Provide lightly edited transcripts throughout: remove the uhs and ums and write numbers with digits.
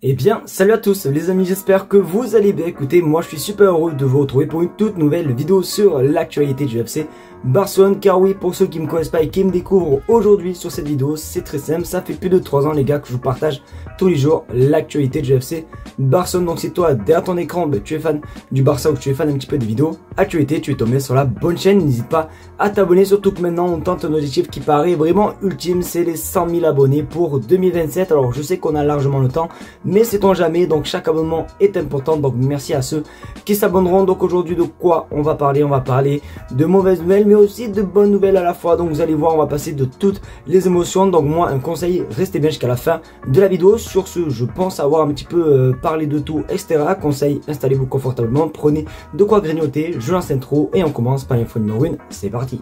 Eh bien, salut à tous les amis, j'espère que vous allez bien. Écoutez, moi je suis super heureux de vous retrouver pour une toute nouvelle vidéo sur l'actualité du FC Barcelone. Car oui, pour ceux qui me connaissent pas et qui me découvrent aujourd'hui sur cette vidéo, c'est très simple. Ça fait plus de 3 ans les gars que je vous partage tous les jours l'actualité du FC Barcelone. Donc si toi, derrière ton écran, tu es fan du Barça ou que tu es fan un petit peu des vidéos actualité, tu es tombé sur la bonne chaîne. N'hésite pas à t'abonner, surtout que maintenant on tente un objectif qui paraît vraiment ultime, c'est les 100 000 abonnés pour 2027. Alors je sais qu'on a largement le temps, mais sait-on jamais, donc chaque abonnement est important, donc merci à ceux qui s'abonneront. Donc aujourd'hui de quoi on va parler? On va parler de mauvaises nouvelles mais aussi de bonnes nouvelles à la fois. Donc vous allez voir, on va passer de toutes les émotions. Donc moi un conseil, restez bien jusqu'à la fin de la vidéo. Sur ce, je pense avoir un petit peu parlé de tout, etc. Conseil, installez-vous confortablement, prenez de quoi grignoter, je lance l'intro et on commence par l'info numéro 1, c'est parti.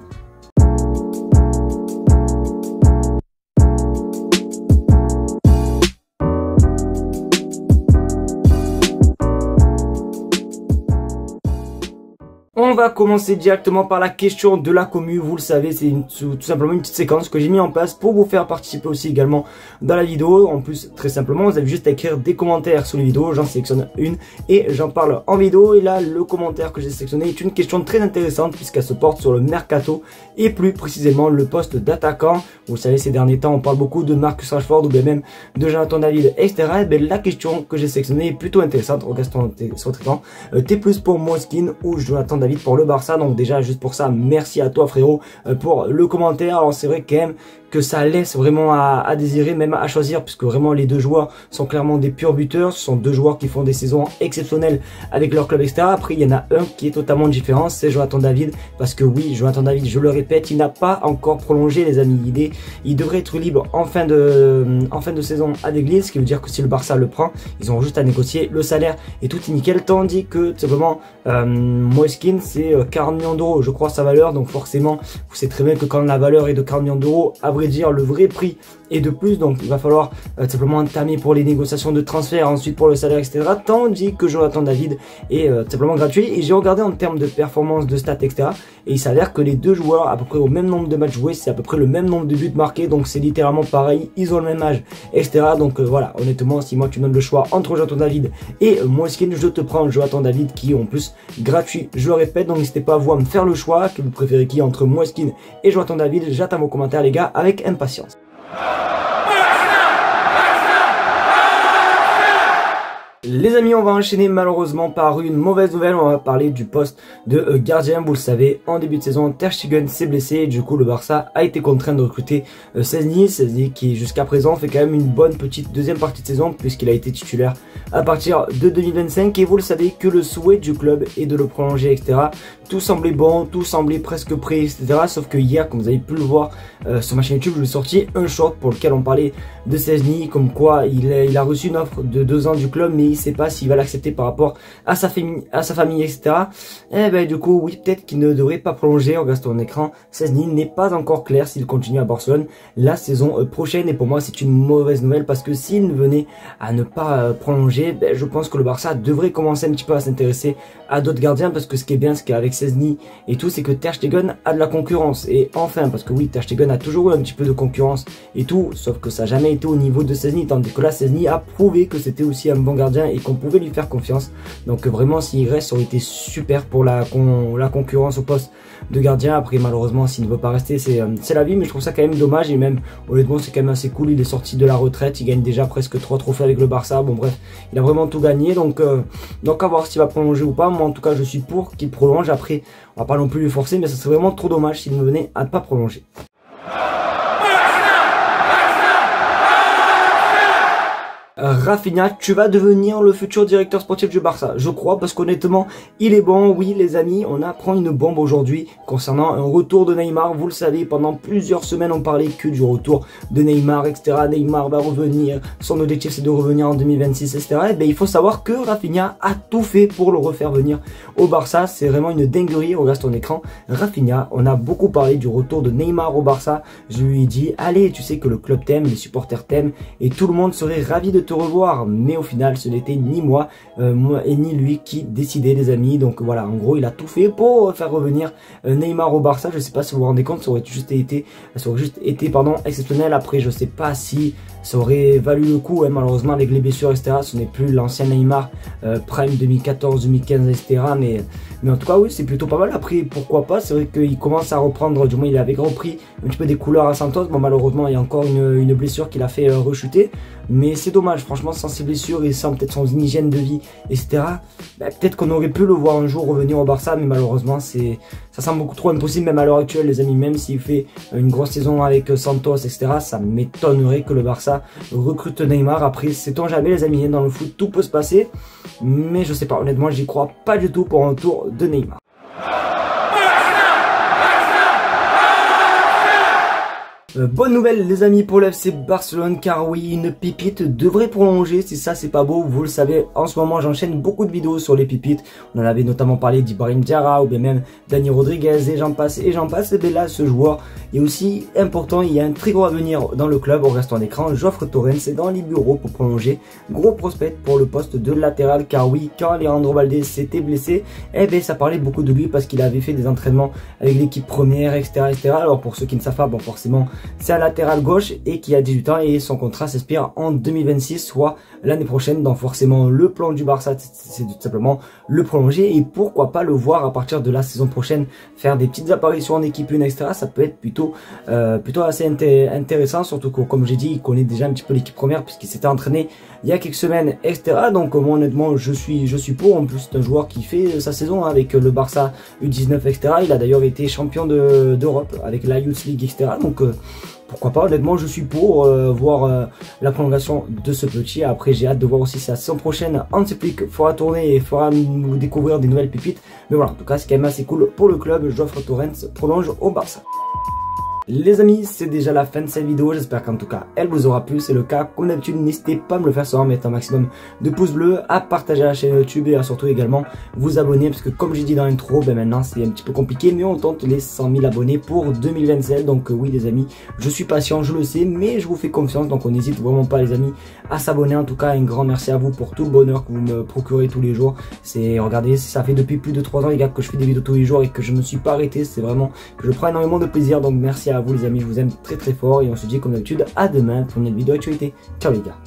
On va commencer directement par la question de la commu. Vous le savez, c'est tout simplement une petite séquence que j'ai mis en place pour vous faire participer aussi également dans la vidéo. En plus, très simplement, vous avez juste à écrire des commentaires sous les vidéos. J'en sélectionne une et j'en parle en vidéo. Et là, le commentaire que j'ai sélectionné est une question très intéressante puisqu'elle se porte sur le mercato et plus précisément le poste d'attaquant. Vous le savez, ces derniers temps, on parle beaucoup de Marcus Rashford ou bien même de Jonathan David, etc. Et bien, la question que j'ai sélectionnée est plutôt intéressante. Regarde sur votre écran. T'es plus pour Moiskin ou Jonathan David pour le Barça? Donc déjà juste pour ça, merci à toi frérot pour le commentaire. Alors c'est vrai quand même que ça laisse vraiment à désirer, même à choisir, puisque vraiment les deux joueurs sont clairement des purs buteurs. Ce sont deux joueurs qui font des saisons exceptionnelles avec leur club, etc. Après il y en a un qui est totalement différent, c'est Jonathan David, parce que oui, Jonathan David, je le répète, il n'a pas encore prolongé les amis. Il devrait être libre en fin de saison à l'église, ce qui veut dire que si le Barça le prend, ils auront juste à négocier le salaire et tout est nickel, tandis que tout simplement Moiskin c'est 40 millions d'euros je crois sa valeur, donc forcément vous savez très bien que quand la valeur est de 40 millions d'euros, à vrai dire le vrai prix est de plus, donc il va falloir simplement entamer pour les négociations de transfert, ensuite pour le salaire, etc. Tandis que Jonathan David est simplement gratuit. Et j'ai regardé en termes de performance, de stats, etc. Et il s'avère que les deux joueurs, à peu près au même nombre de matchs joués, c'est à peu près le même nombre de buts marqués, donc c'est littéralement pareil, ils ont le même âge, etc. Donc voilà, honnêtement, si moi tu me donnes le choix entre Jonathan David et Moiskin, je te prends Jonathan David qui est en plus gratuit, je le répète. Donc n'hésitez pas à vous à me faire le choix, que vous préférez qui entre Moiskin et Jonathan David. J'attends vos commentaires les gars avec impatience. Les amis, on va enchaîner malheureusement par une mauvaise nouvelle. On va parler du poste de gardien. Vous le savez, en début de saison, Ter Stegen s'est blessé et du coup le Barça a été contraint de recruter Szczęsny qui jusqu'à présent fait quand même une bonne petite deuxième partie de saison puisqu'il a été titulaire à partir de 2025. Et vous le savez que le souhait du club est de le prolonger, etc. Tout semblait bon, tout semblait presque prêt, etc. Sauf que hier, comme vous avez pu le voir sur ma chaîne YouTube, je vous ai sorti un short pour lequel on parlait de Szczęsny, comme quoi il a reçu une offre de 2 ans du club, mais il sait pas s'il va l'accepter par rapport à sa famille, etc. Et ben du coup, oui, peut-être qu'il ne devrait pas prolonger. Regarde sur ton écran, Szczęsny n'est pas encore clair s'il continue à Barcelone la saison prochaine. Et pour moi, c'est une mauvaise nouvelle parce que s'il venait à ne pas prolonger, ben, je pense que le Barça devrait commencer un petit peu à s'intéresser à d'autres gardiens, parce que ce qui est bien, ce qu'avec Szczęsny et tout, c'est que Ter Stegen a de la concurrence. Et enfin, parce que oui, Ter Stegen a toujours eu un petit peu de concurrence et tout, sauf que ça n'a jamais été au niveau de Szczęsny, tandis que là, Szczęsny a prouvé que c'était aussi un bon gardien et qu'on pouvait lui faire confiance. Donc vraiment, s'il reste, ça aurait été super pour la concurrence au poste de gardien. Après, malheureusement, s'il ne veut pas rester, c'est la vie, mais je trouve ça quand même dommage. Et même, honnêtement, c'est quand même assez cool. Il est sorti de la retraite, il gagne déjà presque 3 trophées avec le Barça. Bon bref, il a vraiment tout gagné, donc à voir s'il va prolonger ou pas. Moi en tout cas je suis pour qu'il prolonge. Après on va pas non plus lui forcer, mais ça serait vraiment trop dommage s'il ne venait à ne pas prolonger. Rafinha, tu vas devenir le futur directeur sportif du Barça, je crois, parce qu'honnêtement, il est bon. Oui les amis, on apprend une bombe aujourd'hui concernant un retour de Neymar. Vous le savez, pendant plusieurs semaines on parlait que du retour de Neymar, etc. Neymar va revenir, son objectif c'est de revenir en 2026, etc. Et bien il faut savoir que Rafinha a tout fait pour le refaire venir au Barça. C'est vraiment une dinguerie. Regarde ton écran, Rafinha, on a beaucoup parlé du retour de Neymar au Barça. Je lui ai dit, allez, tu sais que le club t'aime, les supporters t'aiment et tout le monde serait ravi de te revoir, mais au final ce n'était ni moi et ni lui qui décidait les amis. Donc voilà, en gros il a tout fait pour faire revenir Neymar au Barça. Je sais pas si vous vous rendez compte, ça aurait juste été exceptionnel. Après je sais pas si ça aurait valu le coup, hein. Malheureusement avec les blessures etc, ce n'est plus l'ancien Neymar Prime 2014, 2015 etc, mais en tout cas oui, c'est plutôt pas mal. Après pourquoi pas, c'est vrai qu'il commence à reprendre, du moins il avait repris un petit peu des couleurs à Santos. Bon, malheureusement il y a encore une blessure qui l'a fait rechuter, mais c'est dommage franchement, sans ses blessures et sans peut-être son hygiène de vie etc, peut-être qu'on aurait pu le voir un jour revenir au Barça, mais malheureusement ça semble beaucoup trop impossible même à l'heure actuelle les amis. Même s'il fait une grosse saison avec Santos etc, ça m'étonnerait que le Barça recrute Neymar. Après sait-on jamais les amis, dans le foot tout peut se passer, mais je sais pas, honnêtement j'y crois pas du tout pour un tour de Neymar. Bonne nouvelle les amis pour le FC Barcelone, car oui, une pépite devrait prolonger. Si ça c'est pas beau, vous le savez, en ce moment j'enchaîne beaucoup de vidéos sur les pépites. On en avait notamment parlé d'Ibrahim Diarra ou bien même Dani Rodriguez et j'en passe et j'en passe. Et bien là ce joueur est aussi important, il y a un très gros avenir dans le club. On reste en écran, Geoffrey Torrens est dans les bureaux pour prolonger. Gros prospect pour le poste de latéral, car oui, quand Alejandro Balde s'était blessé, eh bien ça parlait beaucoup de lui parce qu'il avait fait des entraînements avec l'équipe première etc. Alors pour ceux qui ne savent pas, bon forcément c'est un latéral gauche et qui a 18 ans et son contrat s'expire en 2026, soit l'année prochaine. Donc forcément le plan du Barça c'est tout simplement le prolonger et pourquoi pas le voir à partir de la saison prochaine faire des petites apparitions en équipe 1 etc. Ça peut être plutôt assez intéressant, surtout que comme j'ai dit il connaît déjà un petit peu l'équipe première puisqu'il s'était entraîné il y a quelques semaines etc. Donc moi honnêtement je suis pour. En plus c'est un joueur qui fait sa saison avec le Barça U19 etc. Il a d'ailleurs été champion d'Europe avec la Youth League etc. Donc pourquoi pas, honnêtement je suis pour voir la prolongation de ce petit. Après j'ai hâte de voir aussi si la saison prochaine Hansi Flick fera tourner et fera nous découvrir des nouvelles pépites. Mais voilà, en tout cas c'est quand même assez cool pour le club. Geoffrey Torrens prolonge au Barça. Les amis, c'est déjà la fin de cette vidéo, j'espère qu'en tout cas elle vous aura plu. C'est le cas, comme d'habitude n'hésitez pas à me le faire savoir, mettre un maximum de pouces bleus, à partager la chaîne YouTube et à surtout également vous abonner, parce que comme j'ai dit dans l'intro, maintenant c'est un petit peu compliqué, mais on tente les 100 000 abonnés pour 2027. Donc oui les amis, je suis patient, je le sais, mais je vous fais confiance, donc on n'hésite vraiment pas les amis à s'abonner. En tout cas un grand merci à vous pour tout le bonheur que vous me procurez tous les jours. Regardez, ça fait depuis plus de 3 ans les gars que je fais des vidéos tous les jours et que je me suis pas arrêté. C'est vraiment que je prends énormément de plaisir, donc merci à vous les amis, je vous aime très très fort et on se dit comme d'habitude à demain pour une nouvelle vidéo actualité. Ciao les gars.